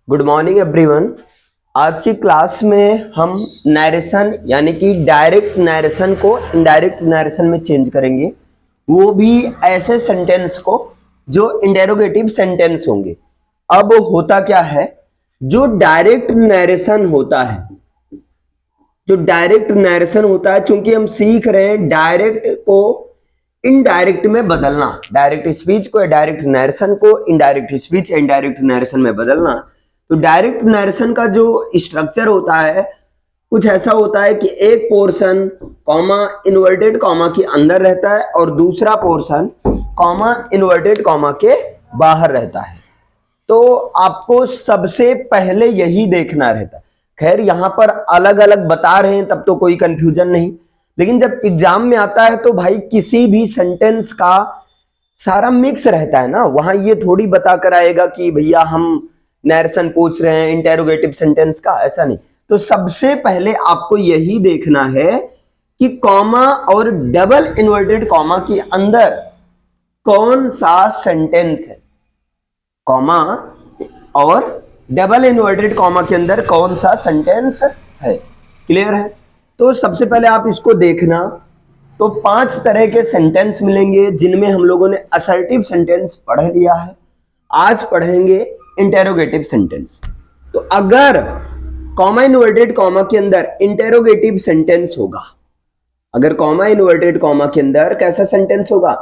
Good morning everyone. आज की class में हम नरेशन यानी कि डायरेक्ट नरेशन को इनडायरेक्ट नरेशन में चेंज करेंगे, वो भी ऐसे सेंटेंस को जो इंटेरोगेटिव सेंटेंस होंगे। अब होता क्या है, जो डायरेक्ट नरेशन होता है, चूंकि हम सीख रहे हैं डायरेक्ट को इनडायरेक्ट में बदलना, डायरेक्ट स्पीच को डायरेक्ट नरेशन को इनडायरेक्ट स्पीच इनडायरेक्ट नरेशन में बदलना। तो डायरेक्ट नरेशन का जो स्ट्रक्चर होता है कुछ ऐसा होता है कि एक पोर्शन कॉमा इन्वर्टेड कॉमा के अंदर रहता है और दूसरा पोर्शन कॉमा इन्वर्टेड कॉमा के बाहर रहता है। तो आपको सबसे पहले यही देखना रहता है। खैर यहां पर अलग अलग बता रहे हैं तब तो कोई कंफ्यूजन नहीं, लेकिन जब एग्जाम में आता है तो भाई किसी भी सेंटेंस का सारा मिक्स रहता है ना, वहां ये थोड़ी बता कर आएगा कि भैया हम नरेशन पूछ रहे हैं इंटेरोगेटिव सेंटेंस का, ऐसा नहीं। तो सबसे पहले आपको यही देखना है कि कॉमा और डबल इन्वर्टेड कॉमा के अंदर कौन सा सेंटेंस है, कॉमा और डबल इन्वर्टेड कॉमा के अंदर कौन सा सेंटेंस है। क्लियर है? तो सबसे पहले आप इसको देखना। तो 5 तरह के सेंटेंस मिलेंगे जिनमें हम लोगों ने असर्टिव सेंटेंस पढ़ लिया है, आज पढ़ेंगे इंटेरोगेटिव सेंटेंस। तो अगर कॉमा इन्वर्टेड कॉमा के अंदर इंटेरोगेटिव सेंटेंस होगा, अगर कॉमा इन्वर्टेड कॉमा के अंदर कैसा सेंटेंस होगा,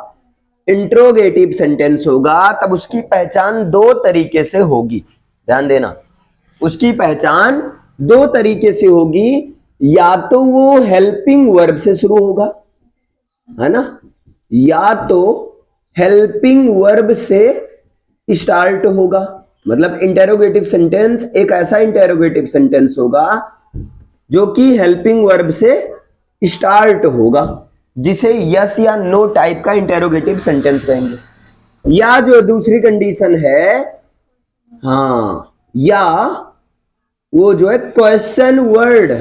इंट्रोगेटिव सेंटेंस होगा, तब उसकी पहचान 2 तरीके से होगी। ध्यान देना, उसकी पहचान 2 तरीके से होगी। या तो वो हेल्पिंग वर्ब से शुरू होगा, है ना, या तो हेल्पिंग वर्ब से स्टार्ट होगा। मतलब इंटेरोगेटिव सेंटेंस एक ऐसा इंटेरोगेटिव सेंटेंस होगा जो कि हेल्पिंग वर्ब से स्टार्ट होगा, जिसे यस या नो टाइप का इंटेरोगेटिव सेंटेंस कहेंगे। या जो दूसरी कंडीशन है, हाँ, या वो जो है question word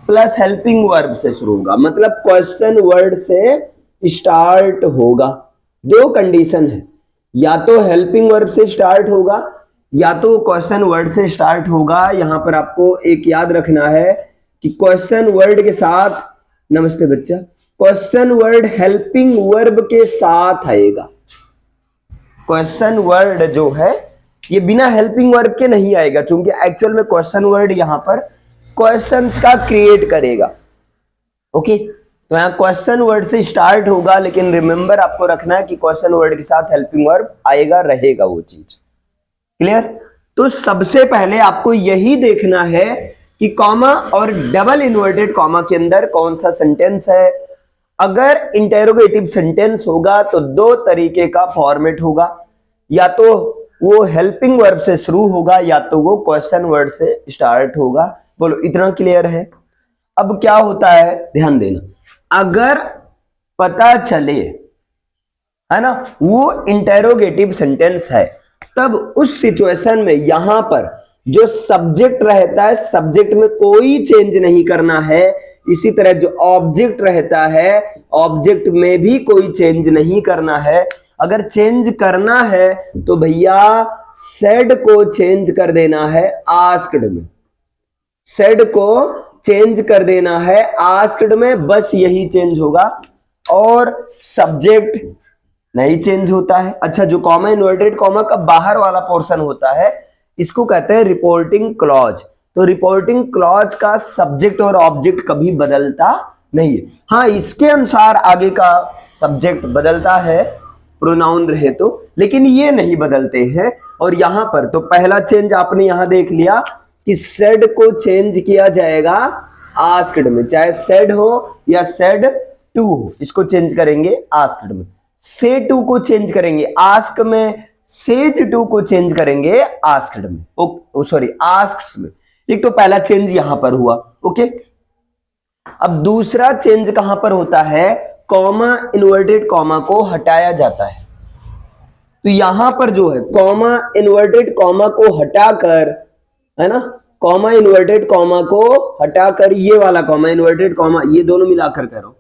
plus helping verb से शुरू होगा, मतलब क्वेश्चन वर्ड से स्टार्ट होगा। 2 कंडीशन है, या तो हेल्पिंग वर्ब से स्टार्ट होगा या तो क्वेश्चन वर्ड से स्टार्ट होगा। यहां पर आपको एक याद रखना है कि क्वेश्चन वर्ड के साथ, नमस्ते बच्चा, क्वेश्चन वर्ड हेल्पिंग वर्ब के साथ आएगा। क्वेश्चन वर्ड जो है ये बिना हेल्पिंग वर्ब के नहीं आएगा, क्योंकि एक्चुअल में क्वेश्चन वर्ड यहां पर क्वेश्चंस का क्रिएट करेगा। ओके, तो यहां क्वेश्चन वर्ड से स्टार्ट होगा, लेकिन रिमेंबर आपको रखना है कि क्वेश्चन वर्ड के साथ हेल्पिंग वर्ब आएगा, रहेगा वो चीज। क्लियर? तो सबसे पहले आपको यही देखना है कि कॉमा और डबल इन्वर्टेड कॉमा के अंदर कौन सा सेंटेंस है। अगर इंटेरोगेटिव सेंटेंस होगा तो 2 तरीके का फॉर्मेट होगा, या तो वो हेल्पिंग वर्ब से शुरू होगा या तो वो क्वेश्चन वर्ड से स्टार्ट होगा। बोलो, इतना क्लियर है? अब क्या होता है, ध्यान देना, अगर पता चले, है ना, वो इंटेरोगेटिव सेंटेंस है, तब उस सिचुएशन में यहां पर जो सब्जेक्ट रहता है, सब्जेक्ट में कोई चेंज नहीं करना है। इसी तरह जो ऑब्जेक्ट रहता है, ऑब्जेक्ट में भी कोई चेंज नहीं करना है। अगर चेंज करना है तो भैया सेड को चेंज कर देना है आस्क्ड में, सेड को चेंज कर देना है आस्क्ड में, बस यही चेंज होगा और सब्जेक्ट नहीं चेंज होता है। अच्छा, जो कॉमा इन्वर्टेड कॉमा का बाहर वाला पोर्शन होता है इसको कहते हैं रिपोर्टिंग क्लॉज। तो रिपोर्टिंग क्लॉज का सब्जेक्ट और ऑब्जेक्ट कभी बदलता नहीं है। हाँ, इसके अनुसार आगे का सब्जेक्ट बदलता है, प्रोनाउन रहे तो, लेकिन ये नहीं बदलते हैं। और यहां पर तो पहला चेंज आपने यहां देख लिया कि सेड को चेंज किया जाएगा आस्क्ड में, चाहे सेड हो या सेड टू हो, इसको चेंज करेंगे आस्क्ड में। से टू को चेंज करेंगे आस्क में, सेज टू को चेंज करेंगे आस्क्ड में, सॉरी आस्क्स में। एक तो पहला चेंज यहां पर हुआ। ओके, अब दूसरा चेंज कहां पर होता है, कॉमा इन्वर्टेड कॉमा को हटाया जाता है। तो यहां पर जो है कॉमा इन्वर्टेड कॉमा को हटाकर, है ना, कॉमा इन्वर्टेड कॉमा को हटाकर, ये वाला कॉमा इन्वर्टेड कॉमा, ये दोनों मिलाकर कह रहा हूं,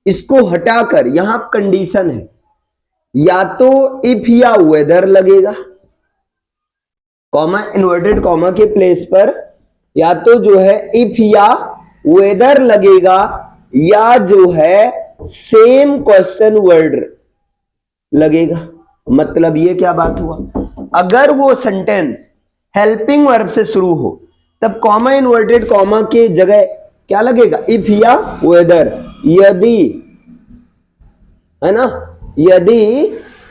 इसको हटाकर यहां कंडीशन है, या तो इफ या वेदर लगेगा, कॉमा इन्वर्टेड कॉमा के प्लेस पर या तो जो है इफ या वेदर लगेगा या जो है सेम क्वेश्चन वर्ड लगेगा। मतलब ये क्या बात हुआ, अगर वो सेंटेंस हेल्पिंग वर्ब से शुरू हो तब कॉमा इन्वर्टेड कॉमा के जगह क्या लगेगा, इफ या वेदर। यदि, है ना, यदि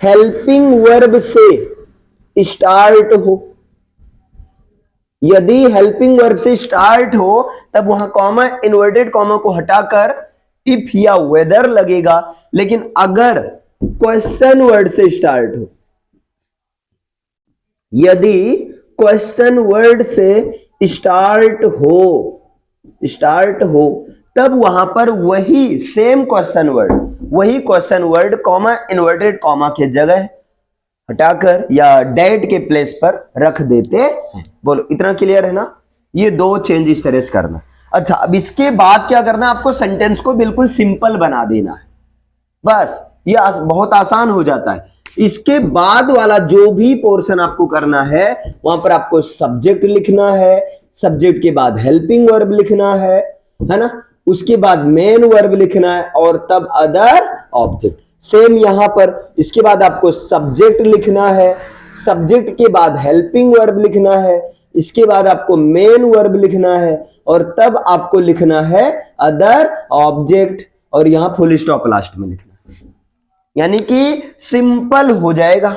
हेल्पिंग वर्ब से स्टार्ट हो, यदि हेल्पिंग वर्ब से स्टार्ट हो तब वहां कॉमा इन्वर्टेड कॉमा को हटाकर इफ या वेदर लगेगा। लेकिन अगर क्वेश्चन वर्ड से स्टार्ट हो, यदि क्वेश्चन वर्ड से स्टार्ट हो तब वहां पर वही same question word comma inverted comma के जगह हटाकर या डेट के प्लेस पर रख देते हैं। बोलो इतना क्लियर है ना। ये दो चेंज इस तरह से करना। अच्छा, अब इसके बाद क्या करना है, आपको सेंटेंस को बिल्कुल सिंपल बना देना है, बस ये बहुत आसान हो जाता है। इसके बाद वाला जो भी पोर्शन आपको करना है वहां पर आपको सब्जेक्ट लिखना है, सब्जेक्ट के बाद हेल्पिंग वर्ब लिखना है ना, उसके बाद मेन वर्ब लिखना है और तब अदर ऑब्जेक्ट। सेम यहां पर इसके बाद आपको सब्जेक्ट लिखना है, सब्जेक्ट के बाद हेल्पिंग वर्ब लिखना है, इसके बाद आपको मेन वर्ब लिखना है और तब आपको लिखना है अदर ऑब्जेक्ट और यहां फुल स्टॉप लास्ट में लिखना है। यानी कि सिंपल हो जाएगा।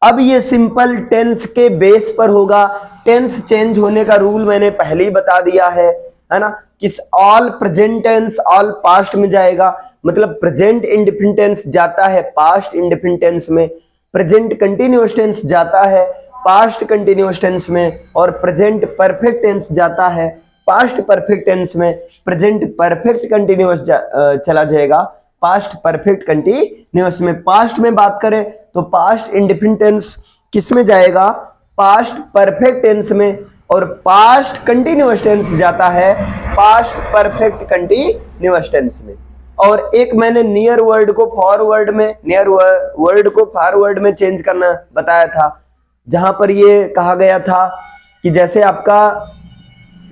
अब ये सिंपल टेंस के बेस पर होगा। टेंस चेंज होने का रूल मैंने पहले ही बता दिया है ना, किस or present tense or past में जाएगा। मतलब प्रेजेंट इंडेफिनिट टेंस जाता है पास्ट इंडेफिनिट टेंस में, प्रेजेंट कंटिन्यूअस टेंस जाता है पास्ट कंटिन्यूअस टेंस में और प्रेजेंट परफेक्ट टेंस जाता है पास्ट परफेक्ट टेंस में। प्रेजेंट परफेक्ट कंटिन्यूअस चला जाएगा पास्ट परफेक्ट कंटिन्यूअस में। पास्ट में बात करें तो पास्ट इंडेफिनिट टेंस किस में जाएगा, पास्ट परफेक्ट टेंस में, और पास्ट कंटिन्यूअस टेंस जाता है पास्ट परफेक्ट कंटिन्यूअस टेंस में। और एक मैंने नियर वर्ड को फॉरवर्ड में, नियर वर्ड को फॉरवर्ड में चेंज करना बताया था, जहां पर ये कहा गया था कि जैसे आपका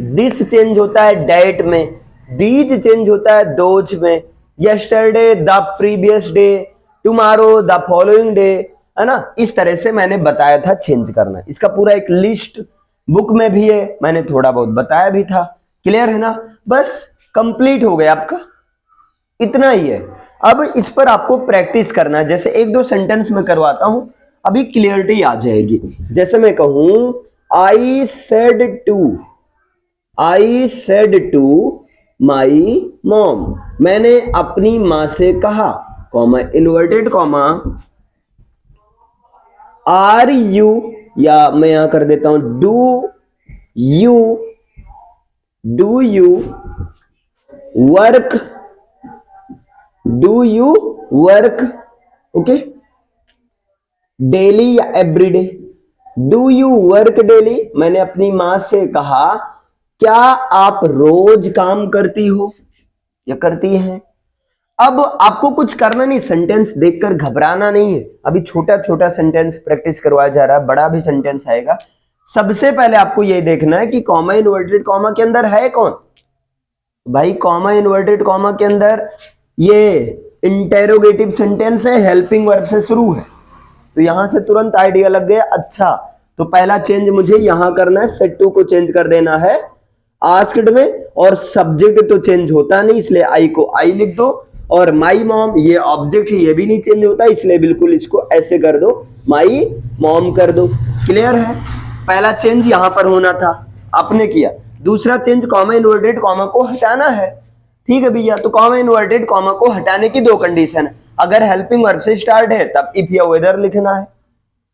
दिस चेंज होता है डेट में, दीज चेंज होता है दोज में, yesterday the previous day, tomorrow the following day, है ना। इस तरह से मैंने बताया था चेंज करना। इसका पूरा एक लिस्ट बुक में भी है, मैंने थोड़ा बहुत बताया भी था। क्लियर है ना। बस कंप्लीट हो गया आपका, इतना ही है। अब इस पर आपको प्रैक्टिस करना है। जैसे एक दो सेंटेंस में करवाता हूं, अभी क्लियरिटी आ जाएगी। जैसे मैं कहूं I said to my mom, मैंने अपनी मां से कहा, comma inverted comma, are you, या मैं यहां कर देता हूं do you work okay daily या everyday. Do you work daily, मैंने अपनी मां से कहा क्या आप रोज काम करती हो या करती हैं। अब आपको कुछ करना नहीं, सेंटेंस देखकर घबराना नहीं है। अभी छोटा छोटा सेंटेंस प्रैक्टिस करवाया जा रहा है, बड़ा भी सेंटेंस आएगा। सबसे पहले आपको यह देखना है कि कॉमा इन्वर्टेड कॉमा के अंदर है कौन। भाई कॉमा इन्वर्टेड कॉमा के अंदर ये इंटेरोगेटिव सेंटेंस है, हेल्पिंग वर्ब से शुरू है, तो यहां से तुरंत आइडिया लग गया। अच्छा, तो पहला चेंज मुझे यहां करना है, सेड टू को चेंज कर देना है आस्क्ड में, और सब्जेक्ट तो चेंज होता नहीं इसलिए आई को आई लिख दो, और माई मॉम ये ऑब्जेक्ट है, ये भी नहीं चेंज होता इसलिए बिल्कुल इसको ऐसे कर दो, माई मॉम कर दो। क्लियर है। पहला चेंज यहां पर होना था, आपने किया। दूसरा चेंज कॉमा इन्वर्टेड कॉमा को हटाना है। ठीक है भैया, तो कॉमा इन्वर्टेड कॉमा को हटाने की दो कंडीशन है। अगर हेल्पिंग वर्ब से स्टार्ट है तब इफ या वेदर लिखना है,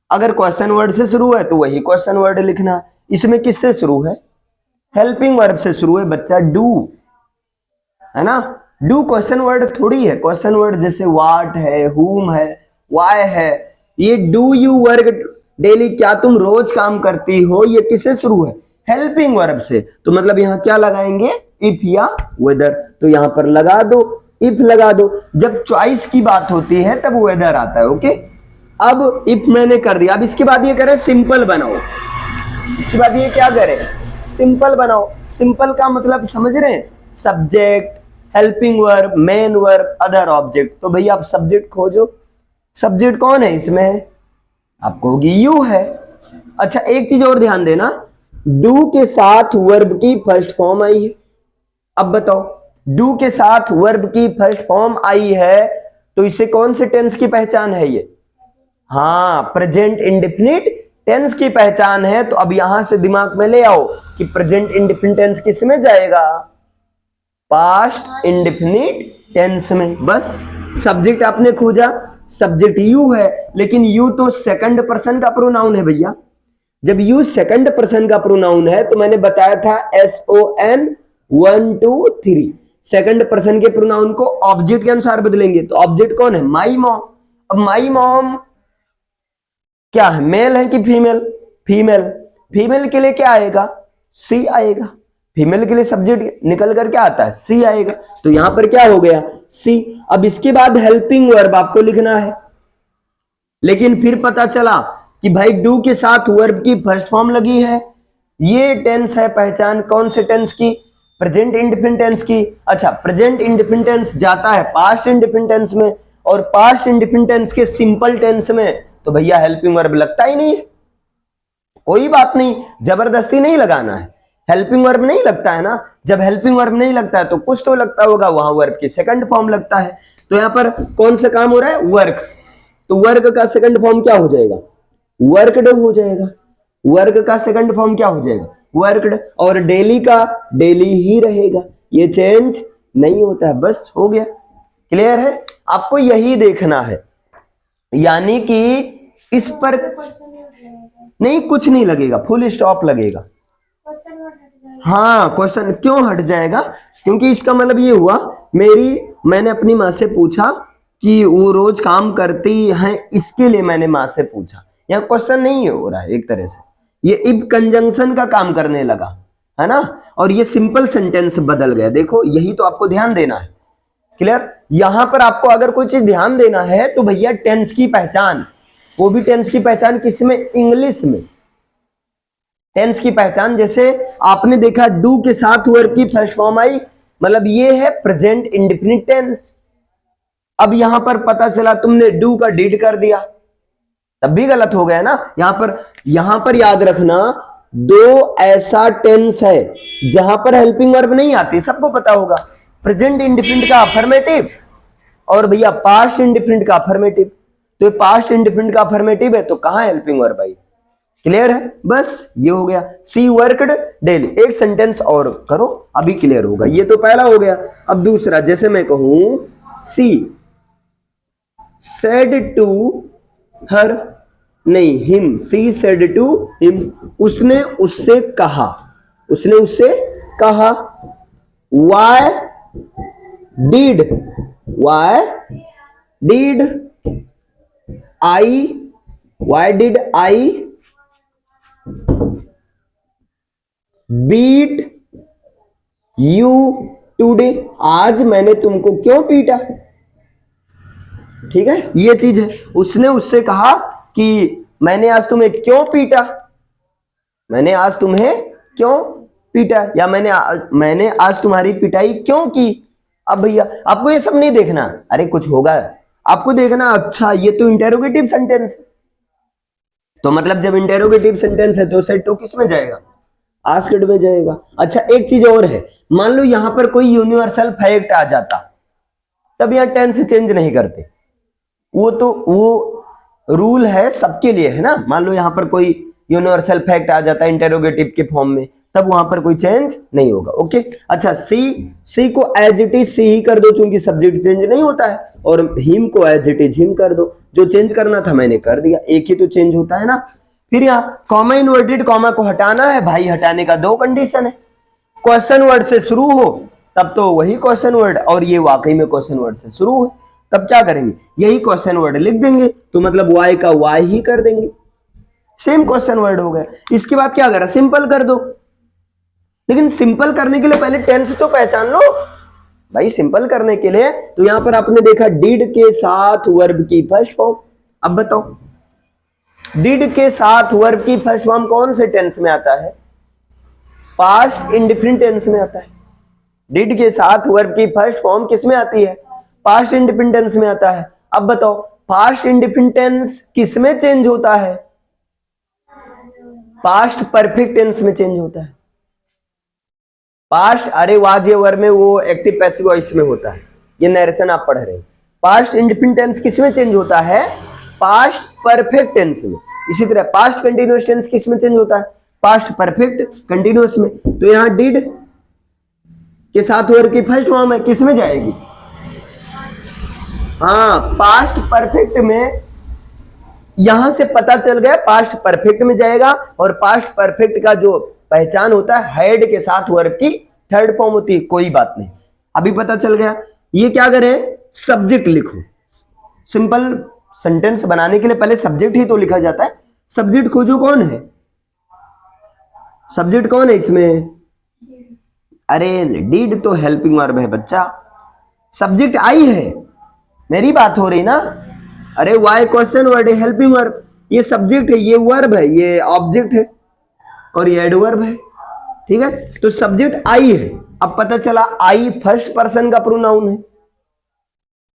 अगर क्वेश्चन वर्ड से शुरू है तो वही क्वेश्चन वर्ड लिखना है। इसमें किससे शुरू है, हेल्पिंग वर्ब से शुरू है बच्चा, डू, है ना। डू क्वेश्चन वर्ड थोड़ी है, क्वेश्चन वर्ड जैसे व्हाट है, हुम है, व्हाई है। ये डू यू वर्क डेली, क्या तुम रोज काम करती हो, ये किससे शुरू है, हेल्पिंग वर्ब से। तो मतलब यहां क्या लगाएंगे, इफ या वेदर। तो यहां पर लगा दो, इफ लगा दो। जब चॉइस की बात होती है तब वेदर आता है। ओके, अब इफ मैंने कर दिया, अब इसके बाद ये करें सिंपल बनाओ, इसके बाद ये क्या करें, सिंपल बनाओ। सिंपल का मतलब समझ रहे हैं, subject, helping verb, main verb, other object. तो भैया आप सब्जेक्ट खोजो, सब्जेक्ट कौन है इसमें, आपको होगी यू है। अच्छा एक चीज और ध्यान देना, डू के साथ वर्ब की फर्स्ट फॉर्म आई है। अब बताओ, डू के साथ वर्ब की फर्स्ट फॉर्म आई है तो इसे कौन से टेंस की पहचान है ये, हाँ प्रेजेंट इंडेफिनिट टेंस की पहचान है। तो अब यहां से दिमाग में ले आओ कि प्रेजेंट इंडेफिनिट टेंस किस में जाएगा, पास्ट इंडेफिनिट टेंस में। बस सब्जेक्ट आपने खोजा, सब्जेक्ट यू है, लेकिन यू तो सेकंड पर्सन का प्रोनाउन है भैया। जब यू सेकंड पर्सन का प्रोनाउन है तो मैंने बताया था SON 1 2 3, सेकंड पर्सन के प्रोनाउन को ऑब्जेक्ट के अनुसार बदलेंगे। तो ऑब्जेक्ट कौन है, माई मॉम। अब माई मॉम क्या है, मेल है कि फीमेल, फीमेल। फीमेल के लिए क्या आएगा, सी आएगा। फीमेल के लिए सब्जेक्ट निकल कर क्या आता है, सी आएगा। तो यहां पर क्या हो गया, सी। अब इसके बाद हेल्पिंग वर्ब आपको लिखना है, लेकिन फिर पता चला कि भाई डू के साथ वर्ब की फर्स्ट फॉर्म लगी है। ये टेंस है पहचान कौन से टेंस की, प्रेजेंट इंडेफिनिट टेंस की। अच्छा प्रेजेंट इंडेफिनिट टेंस जाता है पास्ट इंडेफिनिट टेंस में, और पास्ट इंडेफिनिट टेंस के सिंपल टेंस में तो भैया हेल्पिंग वर्ब लगता ही नहीं है। कोई बात नहीं, जबरदस्ती नहीं लगाना है, हेल्पिंग वर्ब नहीं लगता है ना। जब हेल्पिंग वर्ब नहीं लगता है तो कुछ तो लगता होगा, वहां वर्ब की सेकंड फॉर्म लगता है। तो यहां पर कौन सा काम हो रहा है, वर्क। तो वर्क का सेकंड फॉर्म क्या हो जाएगा, वर्कड हो जाएगा। वर्क का सेकंड फॉर्म क्या हो जाएगा, वर्कड। और डेली का डेली ही रहेगा, ये चेंज नहीं होता है। बस हो गया, क्लियर है। आपको यही देखना है, यानी कि इस पर नहीं कुछ नहीं लगेगा, फुल स्टॉप लगेगा। हाँ क्वेश्चन क्यों हट जाएगा, क्योंकि इसका मतलब ये हुआ, मैंने अपनी माँ से पूछा कि वो रोज काम करती है, इसके लिए मैंने माँ से पूछा। यहाँ क्वेश्चन नहीं हो रहा है, एक तरह से ये इफ कंजंक्शन का काम करने लगा है ना, और ये सिंपल सेंटेंस बदल गया। देखो यही तो आपको ध्यान देना है, क्लियर। यहां पर आपको अगर कोई चीज ध्यान देना है तो भैया टेंस की पहचान, वो भी टेंस की पहचान किसमें, इंग्लिश में। टेंस की पहचान जैसे आपने देखा डू के साथ वर्ब की फर्स्ट फॉर्म आई, मतलब ये है प्रेजेंट इंडेफिनिट टेंस। अब यहां पर पता चला तुमने डू का डिड कर दिया, तब भी गलत हो गया ना। यहां पर याद रखना, दो ऐसा टेंस है जहां पर हेल्पिंग वर्ब नहीं आती, सबको पता होगा। प्रेजेंट इंडेफिनिट का अफर्मेटिव और भैया पास्ट इंडेफिनिट का अफर्मेटिव। तो पास्ट इंडेफिनिट का अफर्मेटिव है तो कहां हेल्पिंग वर्ब आई, क्लियर है। बस ये हो गया, सी वर्कड डेली। एक सेंटेंस और करो अभी क्लियर होगा। ये तो पहला हो गया। अब दूसरा, जैसे मैं कहूं सी सेड टू हर, नहीं him, she said to him, उसने उससे कहा, उसने उससे कहा। Why did I beat you today, आज मैंने तुमको क्यों पीटा। ठीक है, ये चीज है। उसने उससे कहा कि मैंने आज तुम्हें क्यों पीटा, मैंने आज तुम्हें क्यों पीटा, या मैंने आज तुम्हारी पिटाई क्यों की। अब भैया आपको ये सब नहीं देखना, अरे कुछ होगा आपको देखना, अच्छा ये तो इंटेरोगेटिव सेंटेंस है, तो मतलब जब इंटेरोगेटिव सेंटेंस है तो सेट टू किस में जाएगा, आस्क्ड में जाएगा। अच्छा एक चीज और है, मान लो यहां पर कोई यूनिवर्सल फैक्ट आ जाता, तब यहां टेंस चेंज नहीं करते, वो रूल है सबके लिए है ना। मान लो यहां पर कोई यूनिवर्सल फैक्ट आ जाता है इंटेरोगेटिव के फॉर्म में, तब वहां पर कोई चेंज नहीं होगा। ओके अच्छा, सी को एज इट इज सी ही कर दो, चूंकि सब्जेक्ट चेंज नहीं होता है, और हिम को एज इट इज हिम कर दो। जो चेंज करना था मैंने कर दिया, एक ही तो चेंज होता है ना। फिर यहाँ कॉमा इन्वर्टेड कॉमा को हटाना है भाई, हटाने का दो कंडीशन है, क्वेश्चन वर्ड से शुरू हो तब तो वही क्वेश्चन वर्ड, और ये वाकई में क्वेश्चन वर्ड से शुरू हो तब क्या करेंगे, यही क्वेश्चन वर्ड लिख देंगे, तो मतलब वाई का वाई ही कर देंगे, सेम क्वेश्चन वर्ड हो गया। इसके बाद क्या करा, सिंपल कर दो। लेकिन सिंपल करने के लिए पहले टेंस तो पहचान लो भाई। सिंपल करने के लिए तो यहां पर आपने देखा डिड के साथ वर्ब की फर्स्ट फॉर्म। अब बताओ डिड के साथ वर्ब की फर्स्ट फॉर्म कौन से टेंस में आता है? पास्ट इंडिफिनिट टेंस में आता है। डिड के साथ वर्ब की फर्स्ट फॉर्म किस में आती है? पास्ट इंडिफिनिट टेंस में आता है। अब बताओ पास्ट इंडिफिनिट टेंस किस में चेंज होता है? पास्ट परफेक्ट टेंस में चेंज होता है। पास्ट, अरे वाज ये वर्ब में वो एक्टिव पैसिव वॉइस में होता है, ये नरेशन आप पढ़ रहे हैं। पास्ट इंडिफिनिट टेंस किस में चेंज होता है? पास्ट परफेक्ट टेंस में। इसी तरह पास्ट कंटिन्यूअस टेंस किस में चेंज होता है? पास्ट परफेक्ट कंटिन्यूअस में। तो यहां डिड के साथ वर्ब की फर्स्ट फॉर्म है, किस में जाएगी? हाँ, पास्ट परफेक्ट में। यहां से पता चल गया पास्ट परफेक्ट में जाएगा, और पास्ट परफेक्ट का जो पहचान होता है हैड के साथ वर्ब की थर्ड फॉर्म होती है। कोई बात नहीं, अभी पता चल गया। ये क्या करें? सब्जेक्ट लिखो। सिंपल सेंटेंस बनाने के लिए पहले सब्जेक्ट ही तो लिखा जाता है। सब्जेक्ट खोजो, कौन है सब्जेक्ट? कौन है इसमें? अरे डिड तो हेल्पिंग वर्ब है बच्चा, सब्जेक्ट आई है। मेरी बात हो रही ना? अरे वाई क्वेश्चन वर्ड है, हेल्पिंग वर्ब। ये सब्जेक्ट है, ये वर्ब है, ये ऑब्जेक्ट है, और ये एडवर्ब है। ठीक है, तो सब्जेक्ट आई है। अब पता चला आई फर्स्ट पर्सन का प्रोनाउन है।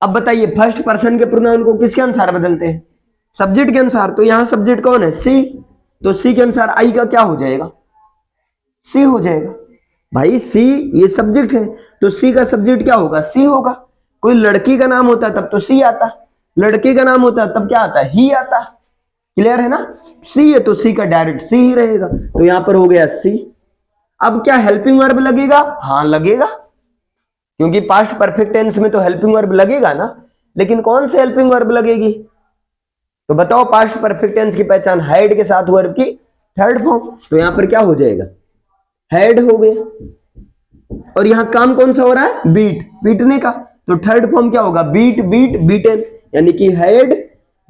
अब बताइए फर्स्ट पर्सन के प्रोनाउन को किसके अनुसार बदलते हैं? सब्जेक्ट के अनुसार। तो यहां सब्जेक्ट कौन है? सी। तो सी के अनुसार आई का क्या हो जाएगा? सी हो जाएगा। भाई सी ये सब्जेक्ट है, तो सी का सब्जेक्ट क्या होगा? सी होगा। कोई लड़की का नाम होता तब तो सी आता, लड़के का नाम होता तब क्या आता? ही आता। क्लियर है ना? सी है तो सी का डायरेक्ट सी ही रहेगा। तो यहां पर हो गया सी। अब क्या हेल्पिंग वर्ब लगेगा? हाँ लगेगा, क्योंकि पास्ट परफेक्ट टेंस में तो हेल्पिंग वर्ब लगेगा ना। लेकिन कौन से हेल्पिंग वर्ब लगेगी? तो बताओ पास्ट परफेक्ट टेंस की पहचान हैड के साथ वर्ब की थर्ड फॉर्म। तो यहां पर क्या हो जाएगा? हैड हो गया। और यहां काम कौन सा हो रहा है? बीट, बीटने का। तो थर्ड फॉर्म क्या होगा? बीट, बीट, बीटन, यानी कि हैड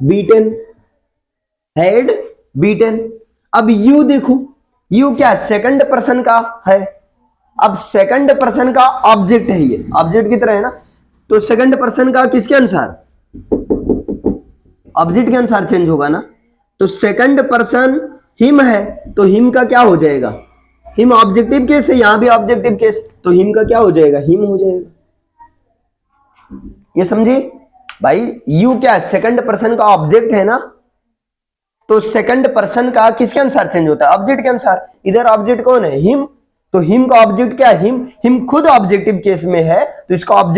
बीटन, हैड बीटन। अब यू देखो, यू क्या सेकंड पर्सन का है। अब सेकंड पर्सन का ऑब्जेक्ट है, ये ऑब्जेक्ट की तरह है ना। तो सेकंड पर्सन का किसके अनुसार? ऑब्जेक्ट के अनुसार चेंज होगा ना। तो सेकंड पर्सन हिम है, तो हिम का क्या हो जाएगा? हिम ऑब्जेक्टिव केस है, यहां भी ऑब्जेक्टिव केस, तो हिम का क्या हो जाएगा? हिम हो जाएगा। ये समझे भाई? यू क्या है? सेकंड पर्सन का ऑब्जेक्ट है ना। तो सेकंड पर्सन का किसके अनुसार चेंज होता है? ऑब्जेक्ट के अनुसार। इधर ऑब्जेक्ट कौन है? हिम। तो हिम का ऑब्जेक्ट क्या है? हिम। हिम खुद ऑब्जेक्टिव केस में है, तो इसका ऑब्जेक्ट